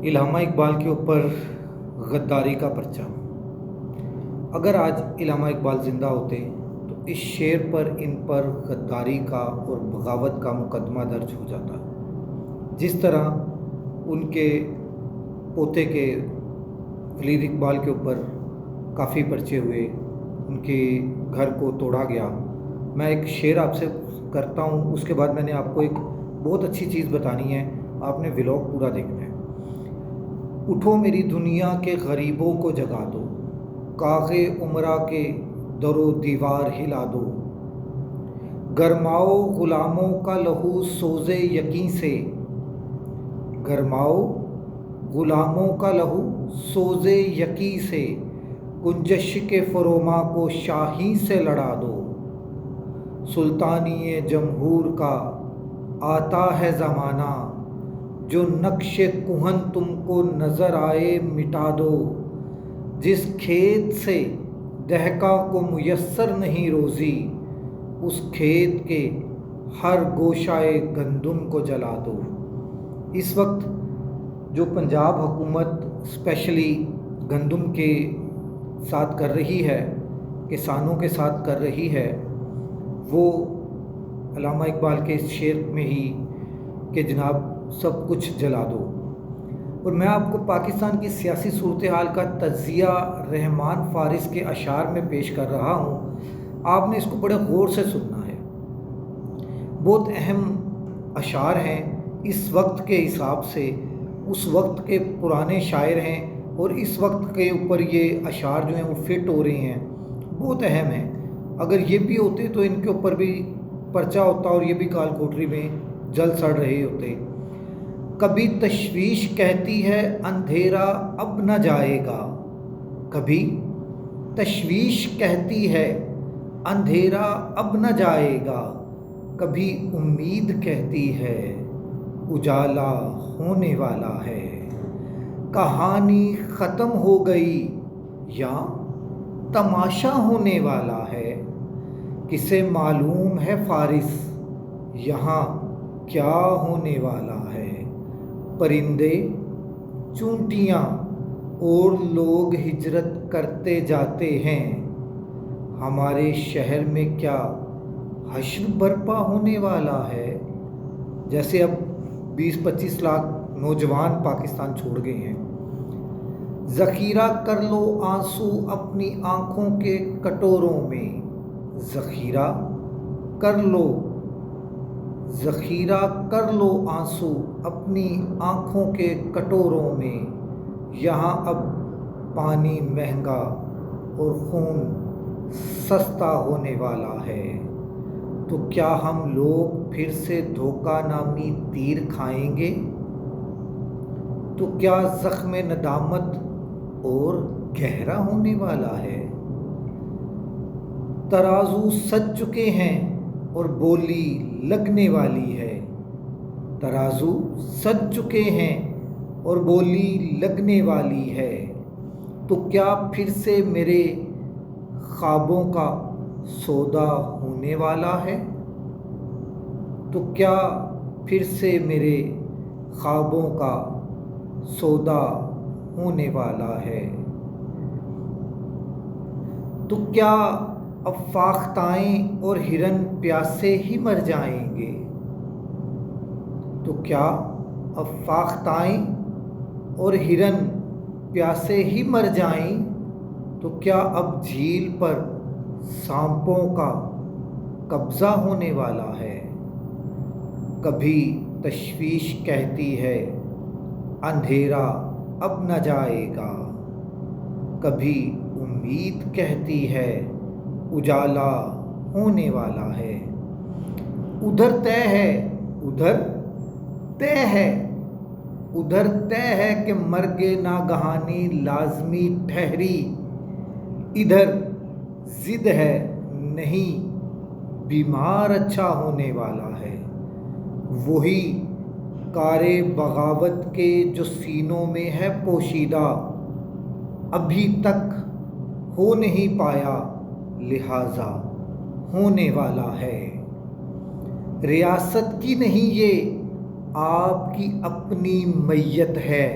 علامہ اقبال کے اوپر غداری کا پرچہ۔ اگر آج علامہ اقبال زندہ ہوتے تو اس شعر پر ان پر غداری کا اور بغاوت کا مقدمہ درج ہو جاتا، جس طرح ان کے پوتے کے ولید اقبال کے اوپر کافی پرچے ہوئے، ان کے گھر کو توڑا گیا۔ میں ایک شعر آپ سے کرتا ہوں، اس کے بعد میں نے آپ کو ایک بہت اچھی چیز بتانی ہے، آپ نے ولاگ پورا دیکھنا ہے۔ اٹھو میری دنیا کے غریبوں کو جگا دو، کاغ عمرہ کے در و دیوار ہلا دو، گرماؤ غلاموں کا لہو سوز یقین سے، گرماؤ غلاموں کا لہو سوز یقین سے، گنجش کے فروما کو شاہی سے لڑا دو، سلطانی جمہور کا آتا ہے زمانہ، جو نقش کہن تم کو نظر آئے مٹا دو، جس کھیت سے دہقاں کو میسر نہیں روزی، اس کھیت کے ہر گوشائے گندم کو جلا دو۔ اس وقت جو پنجاب حکومت اسپیشلی گندم کے ساتھ کر رہی ہے، کسانوں کے ساتھ کر رہی ہے، وہ علامہ اقبال کے اس شعر میں ہی کہ جناب سب کچھ جلا دو۔ اور میں آپ کو پاکستان کی سیاسی صورتحال کا تجزیہ رحمان فارس کے اشعار میں پیش کر رہا ہوں، آپ نے اس کو بڑے غور سے سننا ہے۔ بہت اہم اشعار ہیں، اس وقت کے حساب سے اس وقت کے پرانے شاعر ہیں، اور اس وقت کے اوپر یہ اشعار جو ہیں وہ فٹ ہو رہے ہیں، بہت اہم ہیں۔ اگر یہ بھی ہوتے تو ان کے اوپر بھی پرچہ ہوتا اور یہ بھی کال کوٹری میں جل سڑ رہے ہوتے۔ کبھی تشویش کہتی ہے اندھیرا اب نہ جائے گا، کبھی تشویش کہتی ہے اندھیرا اب نہ جائے گا، کبھی امید کہتی ہے اجالا ہونے والا ہے، کہانی ختم ہو گئی یا تماشا ہونے والا ہے، کسے معلوم ہے فارس یہاں کیا ہونے والا ہے، پرندے چونٹیاں اور لوگ ہجرت کرتے جاتے ہیں، ہمارے شہر میں کیا حشر برپا ہونے والا ہے۔ جیسے اب 20-25 لاکھ نوجوان پاکستان چھوڑ گئے ہیں۔ ذخیرہ کر لو آنسو اپنی آنکھوں کے کٹوروں میں، ذخیرہ کر لو آنسو اپنی آنکھوں کے کٹوروں میں، یہاں اب پانی مہنگا اور خون سستا ہونے والا ہے، تو کیا ہم لوگ پھر سے دھوکہ نامی تیر کھائیں گے، تو کیا زخم ندامت اور گہرا ہونے والا ہے، ترازو سج چکے ہیں اور بولی لگنے والی ہے، ترازو سج چکے ہیں اور بولی لگنے والی ہے، تو کیا پھر سے میرے خوابوں کا سودا ہونے والا ہے، تو کیا پھر سے میرے خوابوں کا سودا ہونے والا ہے، تو کیا اب فاختائیں اور ہرن پیاسے ہی مر جائیں گے، تو کیا اب فاختائیں اور ہرن پیاسے ہی مر جائیں، تو کیا اب جھیل پر سانپوں کا قبضہ ہونے والا ہے، کبھی تشویش کہتی ہے اندھیرا اب نہ جائے گا، کبھی امید کہتی ہے اجالا ہونے والا ہے، ادھر طے ہے ادھر طے ہے کہ مرگ ناگہانی لازمی ٹھہری، ادھر ضد ہے نہیں بیمار اچھا ہونے والا ہے، وہی کار بغاوت کے جو سینوں میں ہے پوشیدہ، ابھی تک ہو نہیں پایا لہٰذا ہونے والا ہے، ریاست کی نہیں یہ آپ کی اپنی میت ہے،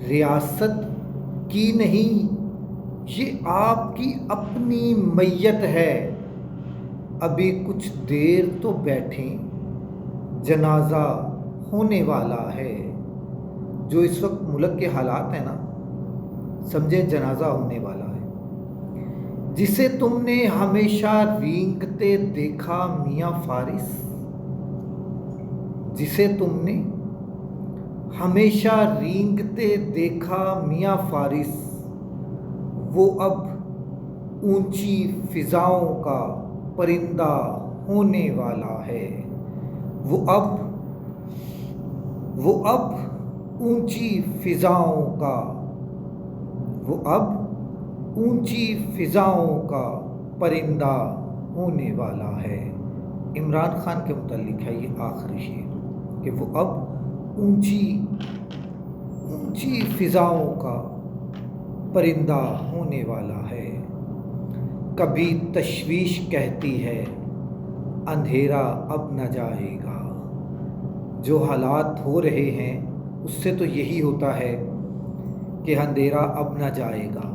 ریاست کی نہیں، یہ آپ کی اپنی میت ہے، ابھی کچھ دیر تو بیٹھیں، جنازہ ہونے والا ہے۔ جو اس وقت ملک کے حالات ہیں نا، سمجھے جنازہ ہونے والا ہے۔ جسے تم نے ہمیشہ رینگتے دیکھا میاں فارس، جسے تم نے ہمیشہ رینگتے دیکھا میاں فارس، وہ اب اونچی فضاؤں کا پرندہ ہونے والا ہے۔ وہ اب اونچی فضاؤں کا پرندہ ہونے والا ہے۔ عمران خان کے متعلق ہے یہ آخری شعر کہ وہ اب اونچی فضاؤں کا پرندہ ہونے والا ہے۔ کبھی تشویش کہتی ہے اندھیرا اب نہ جائے گا۔ جو حالات ہو رہے ہیں اس سے تو یہی ہوتا ہے کہ اندھیرا اب نہ جائے گا،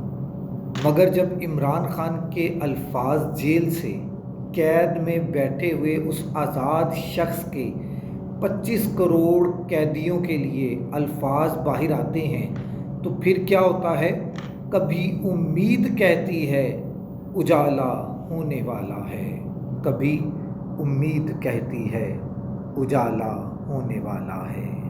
مگر جب عمران خان کے الفاظ جیل سے قید میں بیٹھے ہوئے اس آزاد شخص کے 25 کروڑ قیدیوں کے لیے الفاظ باہر آتے ہیں تو پھر کیا ہوتا ہے؟ کبھی امید کہتی ہے اجالا ہونے والا ہے، کبھی امید کہتی ہے اجالا ہونے والا ہے۔